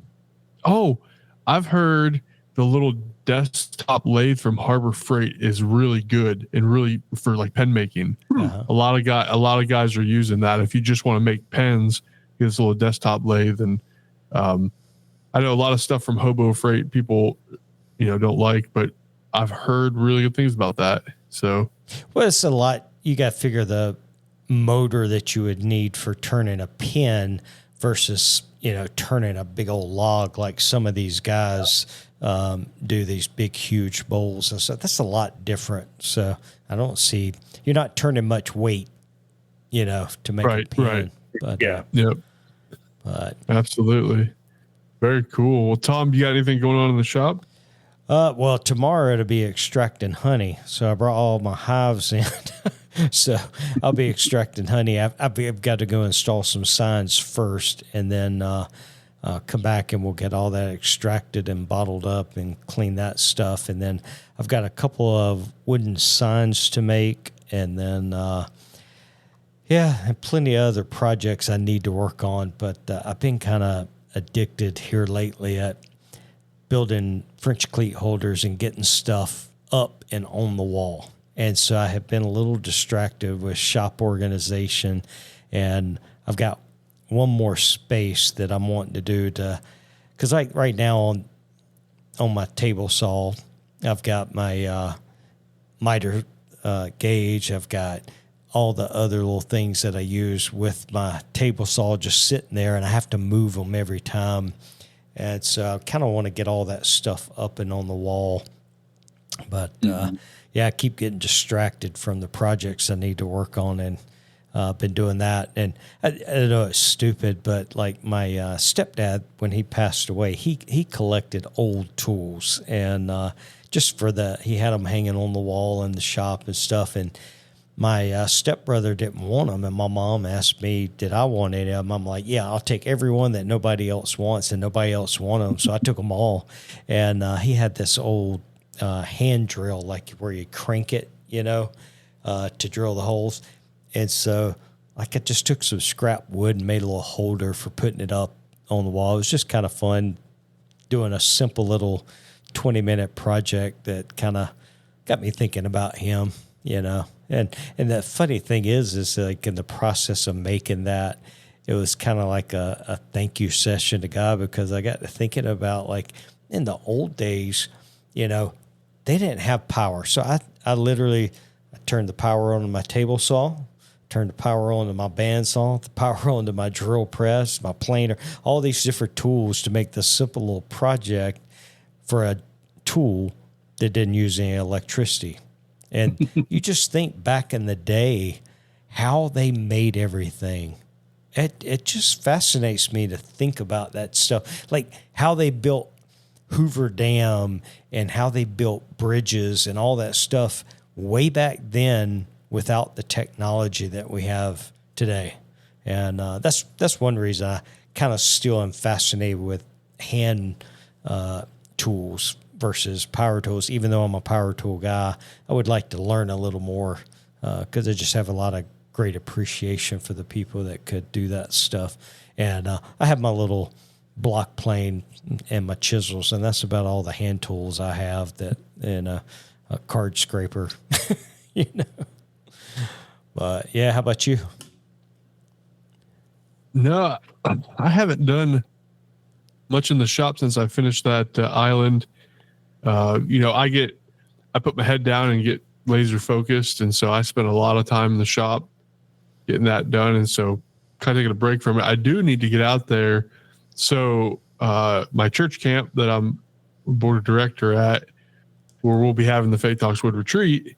I've heard the little desktop lathe from Harbor Freight is really good and really for like pen making. Uh-huh. A lot of guys are using that. If you just want to make pens, get this little desktop lathe. And I know a lot of stuff from Hobo Freight people, don't like, but I've heard really good things about that. So, well, it's a lot. You got to figure the motor that you would need for turning a pin versus, turning a big old log like some of these guys do, these big, huge bowls and stuff. That's a lot different. So I don't see, you're not turning much weight, to make a pin. Right. But, yeah. Yep. But Absolutely. Very cool. Well, Tom, you got anything going on in the shop? Well, tomorrow it'll be extracting honey. So I brought all my hives in. So I'll be extracting honey. I've got to go install some signs first, and then come back and we'll get all that extracted and bottled up and clean that stuff. And then I've got a couple of wooden signs to make, and then and plenty of other projects I need to work on. But I've been kind of addicted here lately at building French cleat holders and getting stuff up and on the wall. And so I have been a little distracted with shop organization, and I've got one more space that I'm wanting to do because like right now on my table saw, I've got my miter gauge. I've got all the other little things that I use with my table saw just sitting there, and I have to move them every time. And so I kind of want to get all that stuff up and on the wall. But, I keep getting distracted from the projects I need to work on, and I've been doing that. And I know it's stupid, but like my stepdad, when he passed away, he collected old tools, and just he had them hanging on the wall in the shop and stuff. And my stepbrother didn't want them, and my mom asked me, did I want any of them? I'm like, yeah, I'll take every one that nobody else wants, and nobody else wanted them. So I took them all. And he had this old hand drill, like where you crank it, to drill the holes. And so like I just took some scrap wood and made a little holder for putting it up on the wall. It was just kind of fun doing a simple little 20-minute project that kind of got me thinking about him, And the funny thing is like in the process of making that, it was kind of like a thank you session to God, because I got to thinking about, like, in the old days, they didn't have power. So I literally turned the power on to my table saw, turned the power on to my bandsaw, the power on to my drill press, my planer, all these different tools to make this simple little project for a tool that didn't use any electricity. And you just think back in the day how they made everything. It just fascinates me to think about that stuff, like how they built Hoover Dam and how they built bridges and all that stuff way back then without the technology that we have today. And that's one reason I kind of still am fascinated with hand tools versus power tools. Even though I'm a power tool guy, I would like to learn a little more because I just have a lot of great appreciation for the people that could do that stuff. And I have my little block plane and my chisels, and that's about all the hand tools I have, that and a card scraper, But yeah, how about you? No, I haven't done much in the shop since I finished that island. I put my head down and get laser focused, and so I spent a lot of time in the shop getting that done, and so kind of taking a break from it. I do need to get out there. So my church camp that I'm board of director at, where we'll be having the Faith Talks Wood Retreat,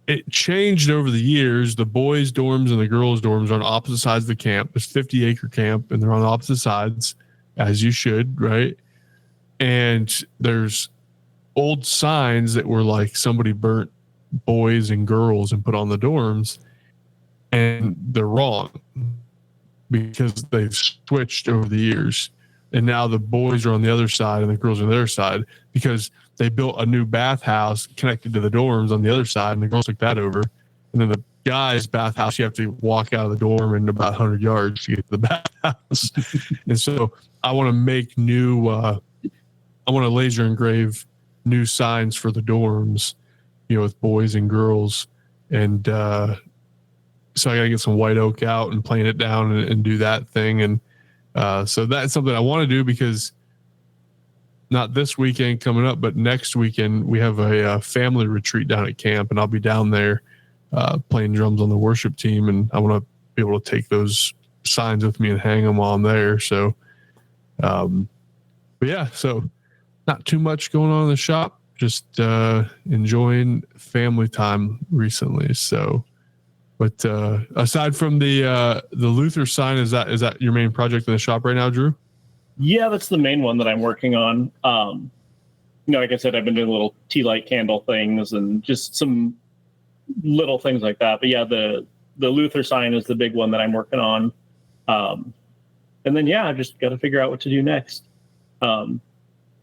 it changed over the years. The boys' dorms and the girls' dorms are on opposite sides of the camp. It's 50-acre camp, and they're on opposite sides, as you should, right? And there's old signs that were like somebody burnt boys and girls and put on the dorms, and they're wrong because they've switched over the years. And now the boys are on the other side and the girls are on the other side because they built a new bathhouse connected to the dorms on the other side, and the girls took that over. And then the guys' bathhouse, you have to walk out of the dorm in about 100 yards to get to the bathhouse. And so I want to make new, I want to laser engrave new signs for the dorms, with boys and girls. And so I got to get some white oak out and plane it down and do that thing. And so that's something I want to do, because not this weekend coming up, but next weekend we have a family retreat down at camp, and I'll be down there playing drums on the worship team, and I want to be able to take those signs with me and hang them on there. So, but yeah, so not too much going on in the shop, just enjoying family time recently. So, but aside from the Luther sign, is that your main project in the shop right now, Drew? Yeah, that's the main one that I'm working on. Like I said, I've been doing little tea light candle things and just some little things like that. But yeah, the Luther sign is the big one that I'm working on. And then, yeah, I've just got to figure out what to do next. Tom,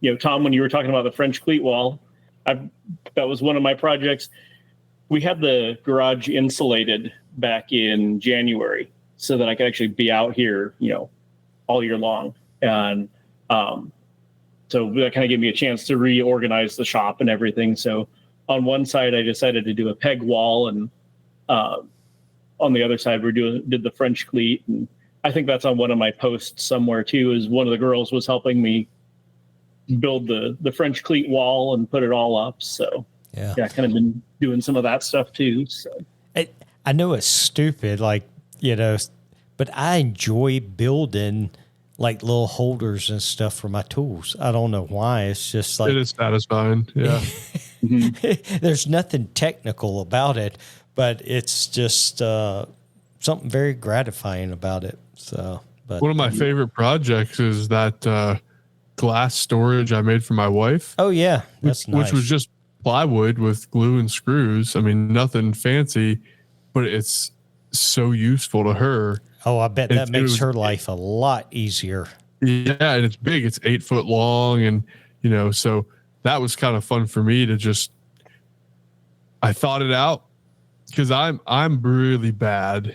when you were talking about the French cleat wall, that was one of my projects. We had the garage insulated back in January so that I could actually be out here, all year long. And so that kind of gave me a chance to reorganize the shop and everything. So on one side, I decided to do a peg wall, and on the other side, did the French cleat. And I think that's on one of my posts somewhere too, is one of the girls was helping me build the French cleat wall and put it all up. So yeah, kind of been doing some of that stuff too. So I know it's stupid, but I enjoy building like little holders and stuff for my tools. I don't know why. It's just like, it is satisfying. Yeah. There's nothing technical about it, but it's just something very gratifying about it. So, but one of my favorite projects is that glass storage I made for my wife. Oh yeah, that's nice. Which was just plywood with glue and screws. I mean, nothing fancy, but it's so useful to her. Oh, I bet that makes her life a lot easier. Yeah, and it's big. It's 8 foot long, and so that was kind of fun for me to just. I thought it out because I'm really bad.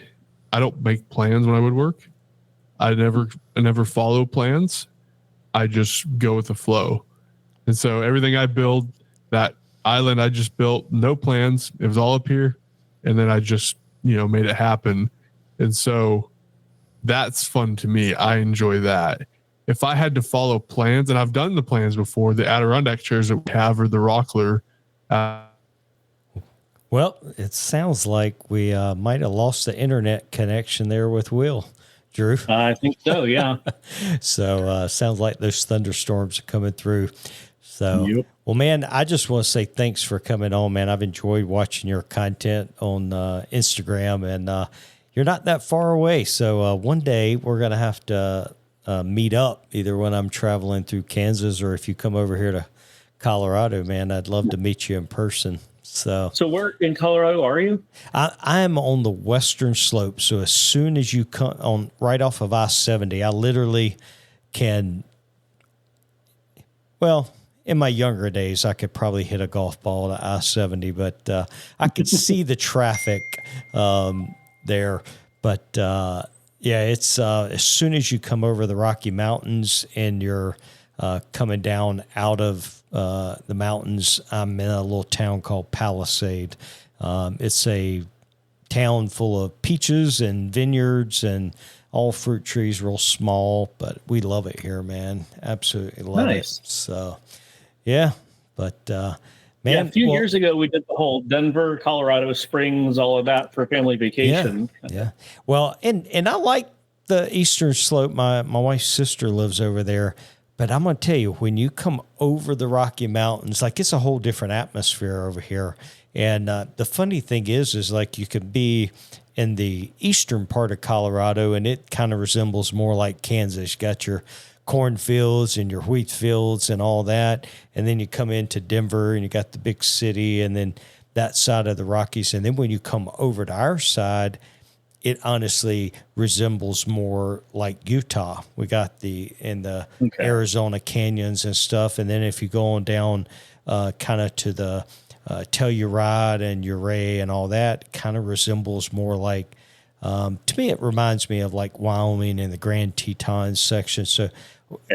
I don't make plans when I woodwork. I never follow plans. I just go with the flow. And so everything I build, that island I just built, no plans. It was all up here. And then I just, made it happen. And so that's fun to me. I enjoy that. If I had to follow plans, and I've done the plans before, the Adirondack chairs that we have or the Rockler. Well, it sounds like we might have lost the internet connection there with Will. Drew? I think so, yeah. So sounds like those thunderstorms are coming through. So, yep. Well, man, I just want to say thanks for coming on, man. I've enjoyed watching your content on Instagram, and you're not that far away. So one day we're going to have to meet up, either when I'm traveling through Kansas or if you come over here to Colorado, man. I'd love to meet you in person. So where in Colorado are you? I am on the western slope. So as soon as you come on right off of I-70, I literally can, well, in my younger days, I could probably hit a golf ball at I-70, but I could see the traffic there. But yeah, it's as soon as you come over the Rocky Mountains and you're coming down out of the mountains, I'm in a little town called Palisade. It's a town full of peaches and vineyards and all fruit trees, real small, but we love it here, man. Absolutely love it. So, yeah, but man, a few years ago we did the whole Denver, Colorado Springs, all of that for family vacation. Yeah. Well, and I like the eastern slope. My wife's sister lives over there. But I'm going to tell you, when you come over the Rocky Mountains, like it's a whole different atmosphere over here. And the funny thing is like you could be in the eastern part of Colorado and it kind of resembles more like Kansas. You got your cornfields and your wheat fields and all that. And then you come into Denver and you got the big city and then that side of the Rockies. And then when you come over to our side, it honestly resembles more like Utah. We got the Arizona canyons and stuff. And then if you go on down kind of to the Telluride and Uray and all that, kind of resembles more like, to me, it reminds me of like Wyoming and the Grand Tetons section. So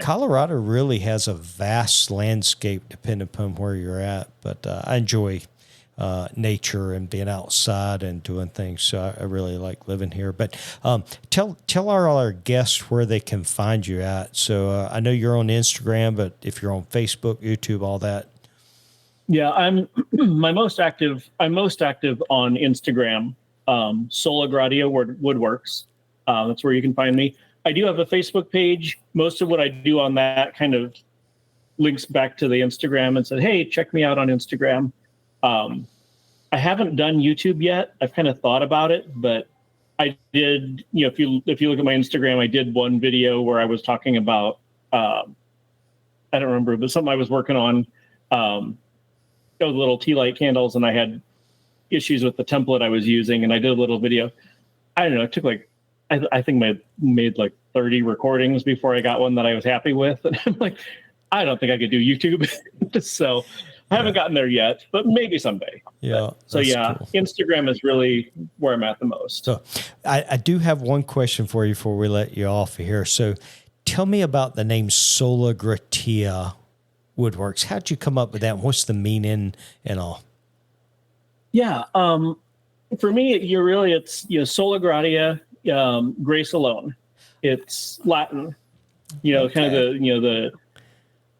Colorado really has a vast landscape depending upon where you're at. But I enjoy nature and being outside and doing things. So I really like living here. But tell our guests where they can find you at. So I know you're on Instagram, but if you're on Facebook, YouTube, all that. Yeah, I'm most active on Instagram, Sola Gratia Woodworks. That's where you can find me. I do have a Facebook page. Most of what I do on that kind of links back to the Instagram and said, hey, check me out on Instagram. I haven't done YouTube yet. I've kind of thought about it, but I did, if you look at my Instagram, I did one video where I was talking about, I don't remember, but something I was working on, those little tea light candles, and I had issues with the template I was using, and I did a little video. I don't know, it took like, I think I made like 30 recordings before I got one that I was happy with. And I'm like, I don't think I could do YouTube. So I haven't gotten there yet, but maybe someday. Yeah. So yeah, cool. Instagram is really where I'm at the most. So I do have one question for you before we let you off here. So tell me about the name Sola Gratia Woodworks. How'd you come up with that? What's the meaning and all? Yeah. For me, it's Sola Gratia, grace alone. It's Latin, kind of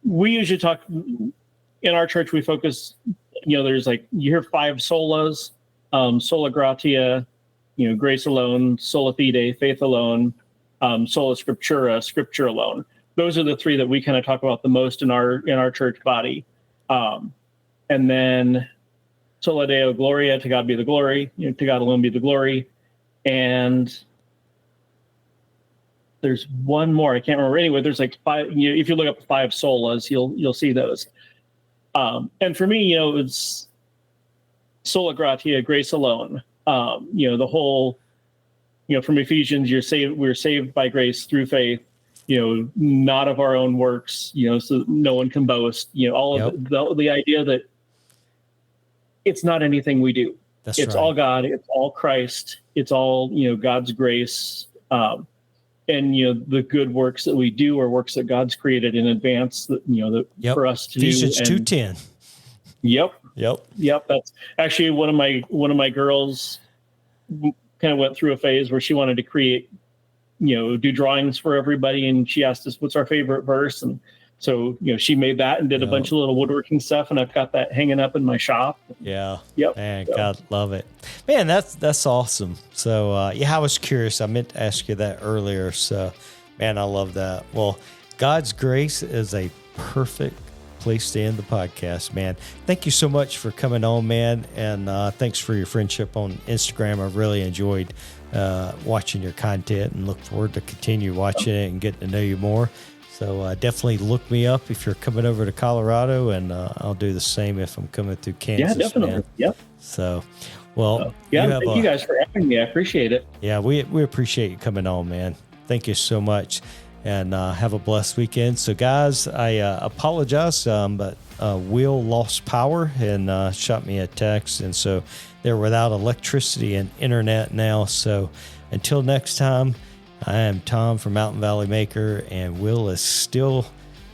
we usually talk in our church, we focus, there's like, you hear 5 solas, Sola Gratia, grace alone, sola fide, faith alone, sola scriptura, scripture alone. Those are the 3 that we kind of talk about the most in our church body. And then sola deo gloria, to God be the glory, to God alone be the glory. And there's one more, I can't remember. Anyway, there's like 5, if you look up 5 solas, you'll see those. And for me, it's Sola Gratia, grace alone. The whole, from Ephesians, we're saved by grace through faith, not of our own works, so no one can boast, all of the idea that it's not anything we do. It's all God, it's all Christ, it's all, God's grace. And, the good works that we do are works that God's created in advance that, for us to Ephesians do. 2:10. Yep. That's actually one of my girls kind of went through a phase where she wanted to create, do drawings for everybody. And she asked us, what's our favorite verse? And so, she made that and did a bunch of little woodworking stuff. And I've got that hanging up in my shop. Yeah. Yep. Man, God, love it. Man, that's awesome. So, I was curious. I meant to ask you that earlier. So, man, I love that. Well, God's grace is a perfect place to end the podcast, man. Thank you so much for coming on, man. And thanks for your friendship on Instagram. I've really enjoyed watching your content and look forward to continue watching it and getting to know you more. So definitely look me up if you're coming over to Colorado, and I'll do the same if I'm coming through Kansas. Yeah, definitely. Man. Yep. So, well, thank you guys for having me. I appreciate it. Yeah, we appreciate you coming on, man. Thank you so much, and have a blessed weekend. So, guys, I apologize, but Will lost power and shot me a text, and so they're without electricity and internet now. So, until next time. I am Tom from Mountain Valley Maker, and Will is still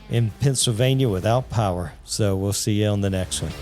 in Pennsylvania without power. So we'll see you on the next one.